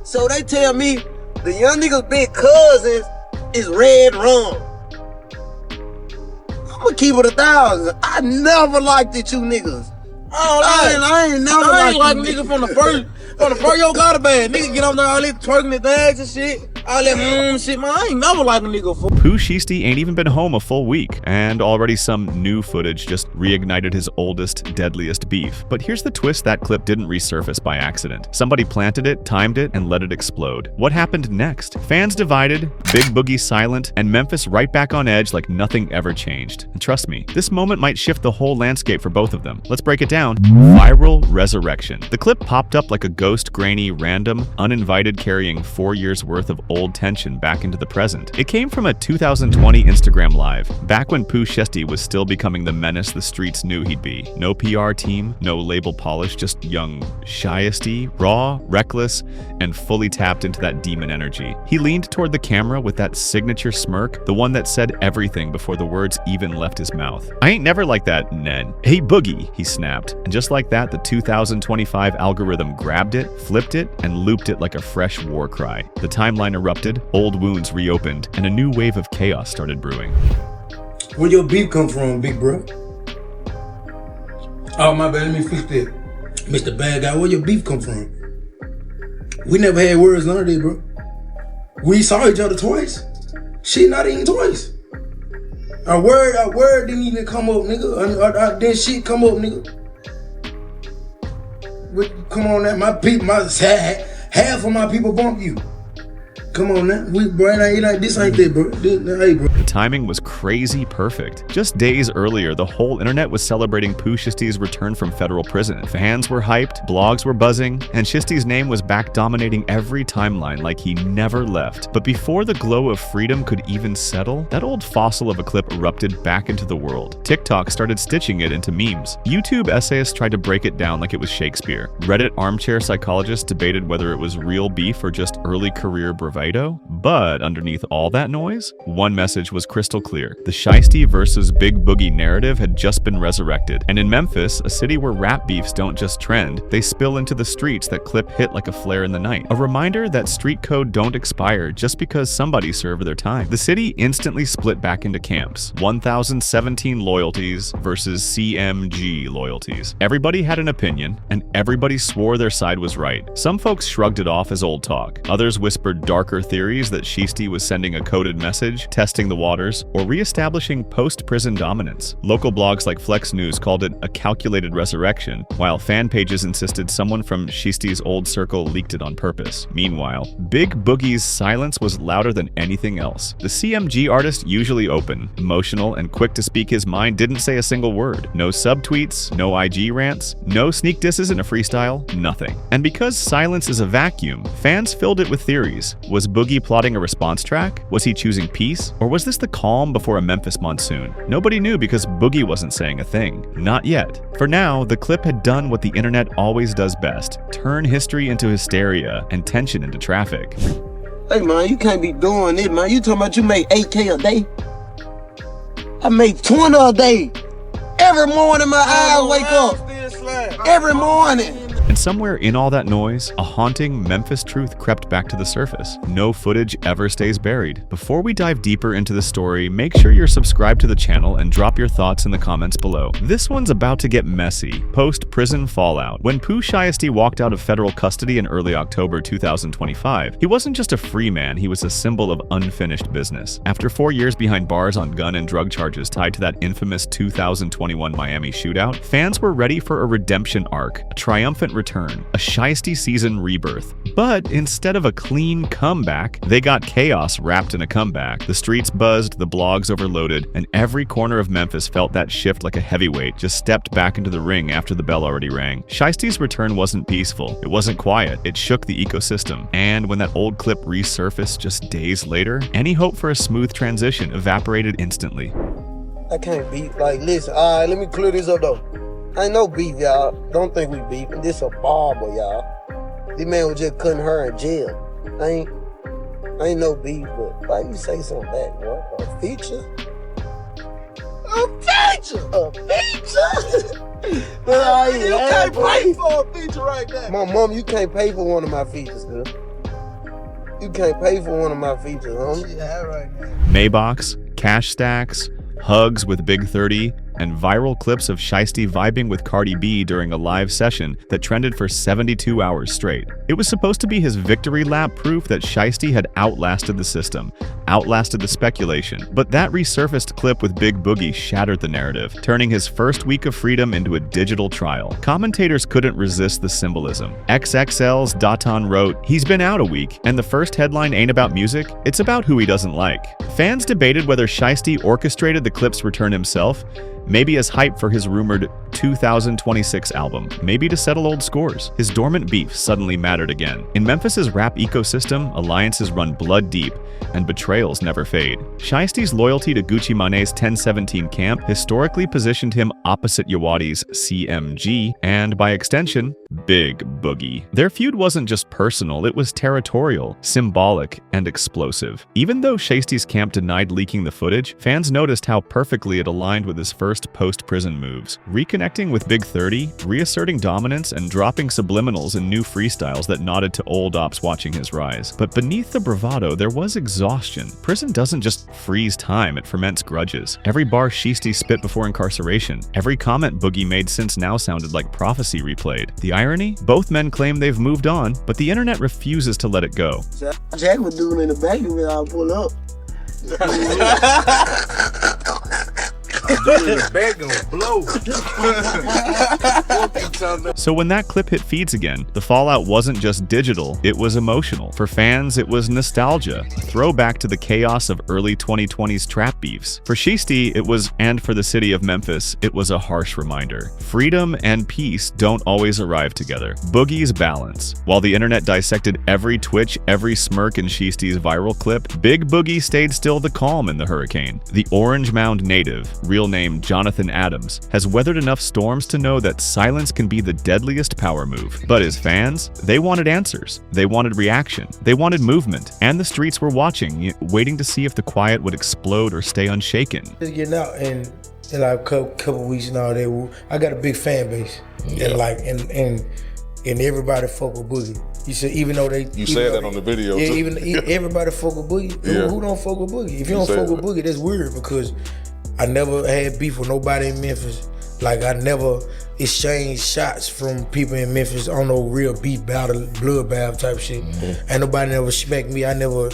So they tell me the young niggas' big cousins is red rum. I'ma keep it 1,000. I never liked it, you niggas. I ain't never like nigga from the first yo got a bad nigga get on there all this twerking the things and shit. All that shit, man. I ain't never like a nigga for. Pooh Shiesty ain't even been home a full week, and already some new footage just reignited his oldest, deadliest beef. But here's the twist: that clip didn't resurface by accident. Somebody planted it, timed it, and let it explode. What happened next? Fans divided, Big Boogie silent, and Memphis right back on edge like nothing ever changed. And trust me, this moment might shift the whole landscape for both of them. Let's break it down. Viral resurrection. The clip popped up like a ghost, grainy, random, uninvited, carrying 4 years worth of old tension back into the present. It came from a 2020 Instagram Live, back when Pooh Shiesty was still becoming the menace the streets knew he'd be. No PR team, no label polish, just young Shiesty, raw, reckless, and fully tapped into that demon energy. He leaned toward the camera with that signature smirk, the one that said everything before the words even left his mouth. "I ain't never like that, Nen. Hey Boogie," he snapped. And just like that, the 2025 algorithm grabbed it, flipped it, and looped it like a fresh war cry. The timeline erupted, old wounds reopened, and a new wave of chaos started brewing. Where your beef come from, big bro? Oh, my bad, let me fix that. Mr. Bad Guy, where your beef come from? We never had words, none of that, bro. We saw each other twice. She not even twice. Our word didn't even come up, nigga. Then shit come up, nigga. But come on now, half of my people bump you. Come on now, this ain't that, bro. Hey, bro. The timing was crazy perfect. Just days earlier, the whole internet was celebrating Pooh Shiesty's return from federal prison. Fans were hyped, blogs were buzzing, and Shiesty's name was back dominating every timeline like he never left. But before the glow of freedom could even settle, that old fossil of a clip erupted back into the world. TikTok started stitching it into memes. YouTube essayists tried to break it down like it was Shakespeare. Reddit armchair psychologists debated whether it was real beef or just early career bravado. But underneath all that noise, one message was crystal clear. The Shiesty versus Big Boogie narrative had just been resurrected. And in Memphis, a city where rap beefs don't just trend, they spill into the streets. That clip hit like a flare in the night. A reminder that street code don't expire just because somebody served their time. The city instantly split back into camps. 1,017 loyalties versus CMG loyalties. Everybody had an opinion, and everybody swore their side was right. Some folks shrugged it off as old talk. Others whispered darker theories that Shiesty was sending a coded message, testing the waters, or re-establishing post-prison dominance. Local blogs like Flex News called it a calculated resurrection, while fan pages insisted someone from Shiesty's old circle leaked it on purpose. Meanwhile, Big Boogie's silence was louder than anything else. The CMG artist, usually open, emotional, and quick to speak his mind, didn't say a single word. No subtweets, no IG rants, no sneak disses in a freestyle, nothing. And because silence is a vacuum, fans filled it with theories. Was Boogie plotting a response track? Was he choosing peace? Or was this the calm before a Memphis monsoon? Nobody knew because Boogie wasn't saying a thing. Not yet. For now, the clip had done what the internet always does best: turn history into hysteria and tension into traffic. Hey man, you can't be doing it, man. You talking about you make 8K a day? I make 20 a day. Every morning my eyes wake up. Every morning. And somewhere in all that noise, a haunting Memphis truth crept back to the surface. No footage ever stays buried. Before we dive deeper into the story, make sure you're subscribed to the channel and drop your thoughts in the comments below. This one's about to get messy. Post-prison fallout. When Pooh Shiesty walked out of federal custody in early October 2025, he wasn't just a free man, he was a symbol of unfinished business. After 4 years behind bars on gun and drug charges tied to that infamous 2021 Miami shootout, fans were ready for a redemption arc, a triumphant return, a Shiesty season rebirth. But instead of a clean comeback, they got chaos wrapped in a comeback. The streets buzzed, the blogs overloaded, and every corner of Memphis felt that shift like a heavyweight just stepped back into the ring after the bell already rang. Shiesty's return wasn't peaceful, it wasn't quiet, it shook the ecosystem. And when that old clip resurfaced just days later, any hope for a smooth transition evaporated instantly. I can't beef. Like, listen, alright, let me clear this up though. Ain't no beef, y'all. Don't think we beefing. This a barber, y'all. This man was just cutting her in jail. Ain't no beef, but why you say something back, bro? A feature? A feature? A feature? You can't pay for a feature right there. My mom, you can't pay for one of my features, girl. You can't pay for one of my features, homie. Yeah, right now. Maybachs, cash stacks, hugs with Big 30, and viral clips of Shiesty vibing with Cardi B during a live session that trended for 72 hours straight. It was supposed to be his victory lap proof that Shiesty had outlasted the system, outlasted the speculation. But that resurfaced clip with Big Boogie shattered the narrative, turning his first week of freedom into a digital trial. Commentators couldn't resist the symbolism. XXL's Datan wrote, "He's been out a week, and the first headline ain't about music, it's about who he doesn't like." Fans debated whether Shiesty orchestrated the clip's return himself, maybe as hype for his rumored 2026 album, maybe to settle old scores. His dormant beef suddenly mattered again. In Memphis's rap ecosystem, alliances run blood deep, and betrayals never fade. Shiesty's loyalty to Gucci Mane's 1017 camp historically positioned him opposite Yawadi's CMG, and by extension, Big Boogie. Their feud wasn't just personal, it was territorial, symbolic, and explosive. Even though Shiesty's camp denied leaking the footage, fans noticed how perfectly it aligned with his first post-prison moves. Reconnecting with Big 30, reasserting dominance, and dropping subliminals in new freestyles that nodded to old ops watching his rise. But beneath the bravado, there was exhaustion. Prison doesn't just freeze time, it ferments grudges. Every bar Shiesty spit before incarceration, every comment Boogie made since now sounded like prophecy replayed. The irony? Both men claim they've moved on, but the internet refuses to let it go. Jack was doing in the back of it, I'll pull up. The bag gonna blow. So when that clip hit feeds again, the fallout wasn't just digital, it was emotional. For fans, it was nostalgia, a throwback to the chaos of early 2020s trap beefs. For Shiesty, it was, and for the city of Memphis, it was a harsh reminder. Freedom and peace don't always arrive together. Boogie's balance. While the internet dissected every twitch, every smirk in Shiesty's viral clip, Big Boogie stayed still the calm in the hurricane. The Orange Mound native, real name Jonathan Adams, has weathered enough storms to know that silence can be the deadliest power move. But his fans, they wanted answers. They wanted reaction. They wanted movement. And the streets were watching, waiting to see if the quiet would explode or stay unshaken. Just getting out and in like a couple weeks now, I got a big fan base. Yeah. And like and everybody fuck with Boogie. You said even though they You said that on the video yeah, too. even everybody fuck with Boogie. Yeah. Who don't fuck with Boogie? If you don't fuck with Boogie, that's weird because I never had beef with nobody in Memphis. Like I never exchanged shots from people in Memphis on no real beef battle, bloodbath type shit. Mm-hmm. And nobody never smacked me. I never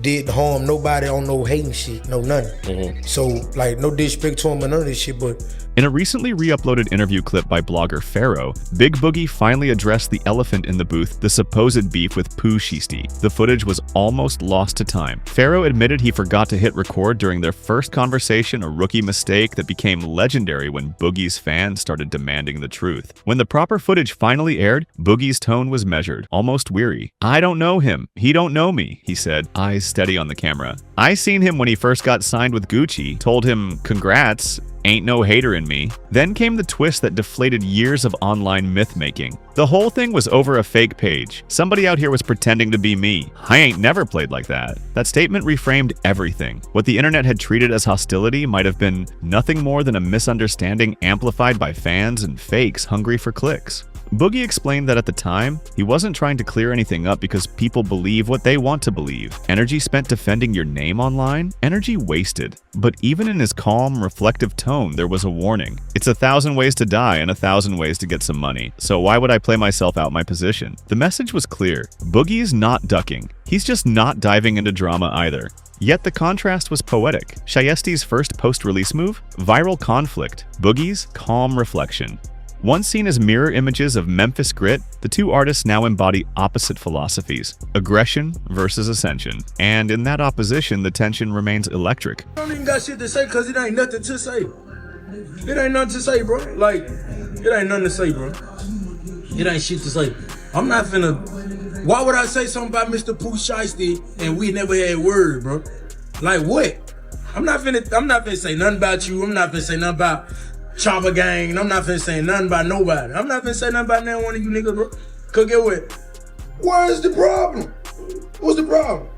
did harm nobody on no hating shit, no nothing. Mm-hmm. So like no disrespect to him and none of this shit, but in a recently re-uploaded interview clip by blogger Pharaoh, Big Boogie finally addressed the elephant in the booth, the supposed beef with Pooh Shiesty. The footage was almost lost to time. Pharaoh admitted he forgot to hit record during their first conversation, a rookie mistake that became legendary when Boogie's fans started demanding the truth. When the proper footage finally aired, Boogie's tone was measured, almost weary. "I don't know him. He don't know me," he said, eyes steady on the camera. "I seen him when he first got signed with Gucci, told him, 'Congrats. Ain't no hater in me.'" Then came the twist that deflated years of online myth-making. The whole thing was over a fake page. Somebody out here was pretending to be me. I ain't never played like that. That statement reframed everything. What the internet had treated as hostility might have been nothing more than a misunderstanding amplified by fans and fakes hungry for clicks. Boogie explained that at the time, he wasn't trying to clear anything up because people believe what they want to believe. Energy spent defending your name online? Energy wasted. But even in his calm, reflective tone, there was a warning. It's 1,000 ways to die and 1,000 ways to get some money. So why would I play myself out my position? The message was clear. Boogie's not ducking. He's just not diving into drama either. Yet the contrast was poetic. Shiesty's first post-release move? Viral conflict. Boogie's calm reflection. Once seen as mirror images of Memphis grit, the two artists now embody opposite philosophies, aggression versus ascension. And in that opposition, the tension remains electric. I don't even got shit to say because it ain't nothing to say. It ain't nothing to say, bro. Like, it ain't nothing to say, bro. It ain't shit to say. I'm not finna... Why would I say something about Mr. Pooh Shiesty and we never had word, bro? Like, what? I'm not finna say nothing about you. I'm not finna say nothing about Chopper Gang. I'm not finna say nothing about nobody. I'm not finna say nothing about none one of you niggas, bro. Cause get what? Where's the problem? What's the problem?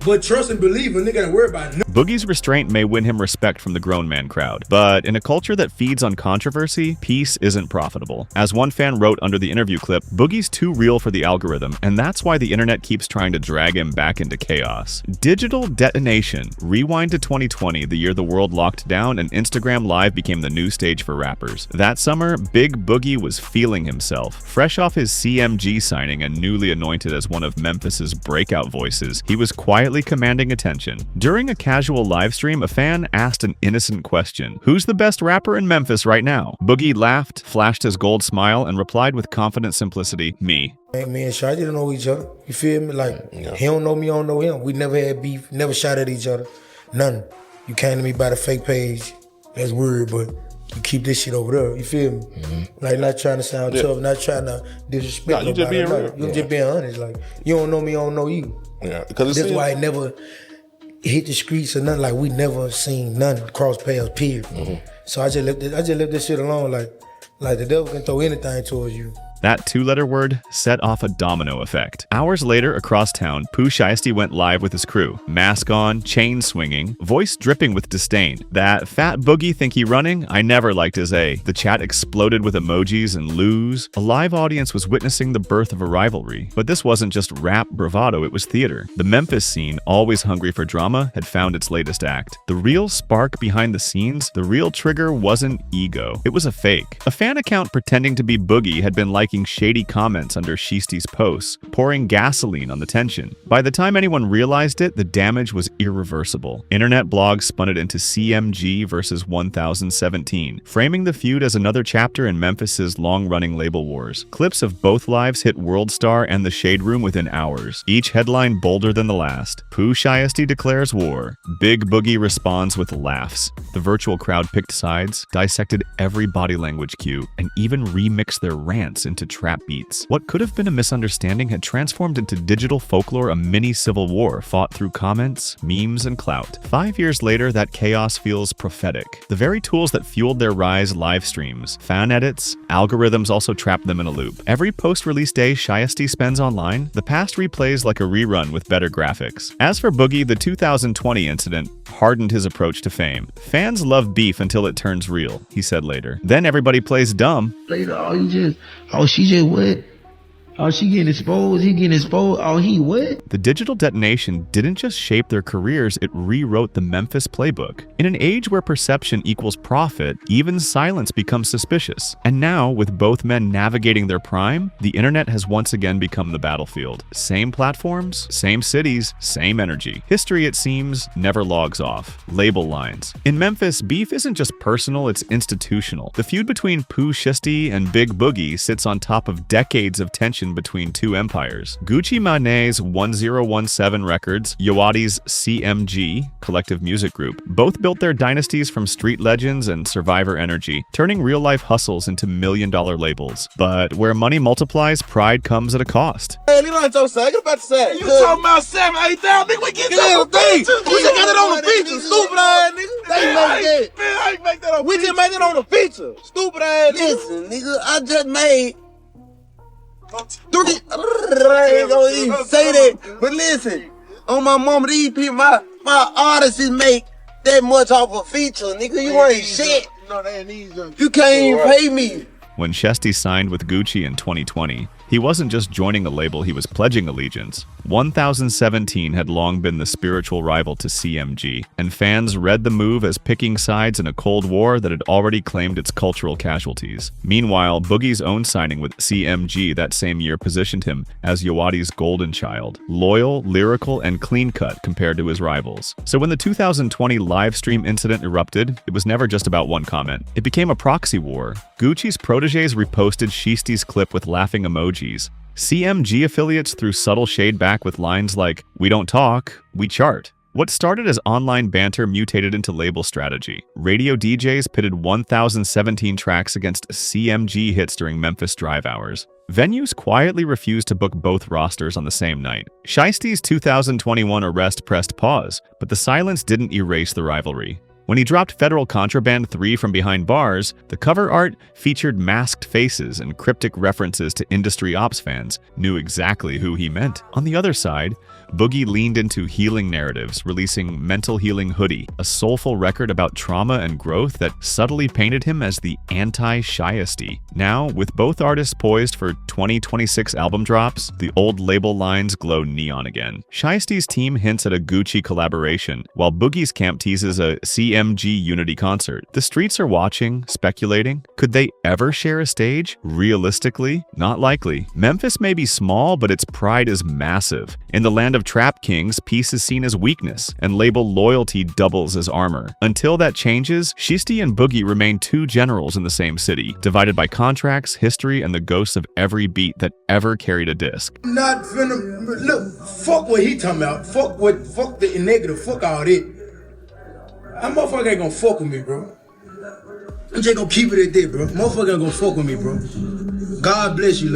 But trust and believe a nigga ain't worry about nothing. Boogie's restraint may win him respect from the grown man crowd, but in a culture that feeds on controversy, peace isn't profitable. As one fan wrote under the interview clip, Boogie's too real for the algorithm, and that's why the internet keeps trying to drag him back into chaos. Digital detonation. Rewind to 2020, the year the world locked down and Instagram Live became the new stage for rappers. That summer, Big Boogie was feeling himself. Fresh off his CMG signing and newly anointed as one of Memphis's breakout voices, he was quietly commanding attention. During a casual live stream, a fan asked an innocent question: "Who's the best rapper in Memphis right now?" Boogie laughed, flashed his gold smile, and replied with confident simplicity, "Me." Me and Shawty don't know each other. You feel me? Like, he don't know me, I don't know him. We never had beef, never shot at each other. None. You came to me by the fake page. That's weird, but you keep this shit over there. You feel me? Like, not trying to sound tough, not trying to disrespect you just being real. You just being honest. Like, you don't know me, I don't know you. Yeah, because that's why I never hit the streets or nothing. Like, we never seen none cross paths, period. So I just left this shit alone. Like the devil can throw anything towards you. That two-letter word set off a domino effect. Hours later, across town, Pooh Shiesty went live with his crew. Mask on, chain swinging, voice dripping with disdain. "That fat boogie think he running? I never liked his A." The chat exploded with emojis and loos. A live audience was witnessing the birth of a rivalry. But this wasn't just rap bravado, it was theater. The Memphis scene, always hungry for drama, had found its latest act. The real spark behind the scenes, the real trigger wasn't ego. It was a fake. A fan account pretending to be Boogie had been liking shady comments under Shiesty's posts, pouring gasoline on the tension. By the time anyone realized it, the damage was irreversible. Internet blogs spun it into CMG versus 1017, framing the feud as another chapter in Memphis's long-running label wars. Clips of both lives hit World Star and the Shade Room within hours, each headline bolder than the last. Pooh Shiesty declares war. Big Boogie responds with laughs. The virtual crowd picked sides, dissected every body language cue, and even remixed their rants into trap beats. What could have been a misunderstanding had transformed into digital folklore, a mini civil war fought through comments, memes, and clout. 5 years later, that chaos feels prophetic. The very tools that fueled their rise, live streams, fan edits, algorithms also trapped them in a loop. Every post-release day Shiesty spends online, the past replays like a rerun with better graphics. As for Boogie, the 2020 incident hardened his approach to fame. "Fans love beef until it turns real," he said later. "Then everybody plays dumb." Later, she just what? Oh, she getting exposed, he getting exposed, oh, he what? The digital detonation didn't just shape their careers, it rewrote the Memphis playbook. In an age where perception equals profit, even silence becomes suspicious. And now, with both men navigating their prime, the internet has once again become the battlefield. Same platforms, same cities, same energy. History, it seems, never logs off. Label lines. In Memphis, beef isn't just personal, it's institutional. The feud between Pooh Shiesty and Big Boogie sits on top of decades of tension between two empires. Gucci Mane's 1017 Records, Yawadi's CMG, Collective Music Group, both built their dynasties from street legends and survivor energy, turning real-life hustles into million-dollar labels. But where money multiplies, pride comes at a cost. Hey, leave on your side. Get about the side. You talking about 7, 8,000, nigga? We get that feature. We just got it on the feature. Stupid ass nigga. They make that. Man, I ain't make that on. We just made it on the feature. Stupid ass nigga. Listen, nigga, I just made. I ain't gonna even say that, but listen, on my mama, these people, my artists make that much off a feature, nigga. You ain't shit. You can't even pay me. When Shiesty signed with Gucci in 2020, he wasn't just joining a label, he was pledging allegiance. 1017 had long been the spiritual rival to CMG, and fans read the move as picking sides in a Cold War that had already claimed its cultural casualties. Meanwhile, Boogie's own signing with CMG that same year positioned him as Yawadi's golden child, loyal, lyrical, and clean-cut compared to his rivals. So when the 2020 live stream incident erupted, it was never just about one comment. It became a proxy war. Gucci's proteges reposted Shiesty's clip with laughing emojis. CMG affiliates threw subtle shade back with lines like, "We don't talk, we chart." What started as online banter mutated into label strategy. Radio DJs pitted 1017 tracks against CMG hits during Memphis drive hours. Venues quietly refused to book both rosters on the same night. Shiesty's 2021 arrest pressed pause, but the silence didn't erase the rivalry. When he dropped Federal Contraband 3 from behind bars, the cover art featured masked faces and cryptic references to industry ops fans knew exactly who he meant. On the other side, Boogie leaned into healing narratives, releasing Mental Healing Hoodie, a soulful record about trauma and growth that subtly painted him as the anti-Shiesty. Now, with both artists poised for 2026 album drops, the old label lines glow neon again. Shiesty's team hints at a Gucci collaboration, while Boogie's camp teases a CMG Unity concert. The streets are watching, speculating. Could they ever share a stage? Realistically, not likely. Memphis may be small, but its pride is massive. In the land of Trap Kings, peace is seen as weakness, and label loyalty doubles as armor. Until that changes, Shiesty and Boogie remain two generals in the same city, divided by contracts, history, and the ghosts of every beat that ever carried a disc. Not finna, look, fuck what he talking about. Fuck the negative, fuck all that. That motherfucker ain't gonna fuck with me, bro. I'm just gonna keep it at that, bro. Motherfucker ain't gonna fuck with me, bro. God bless you,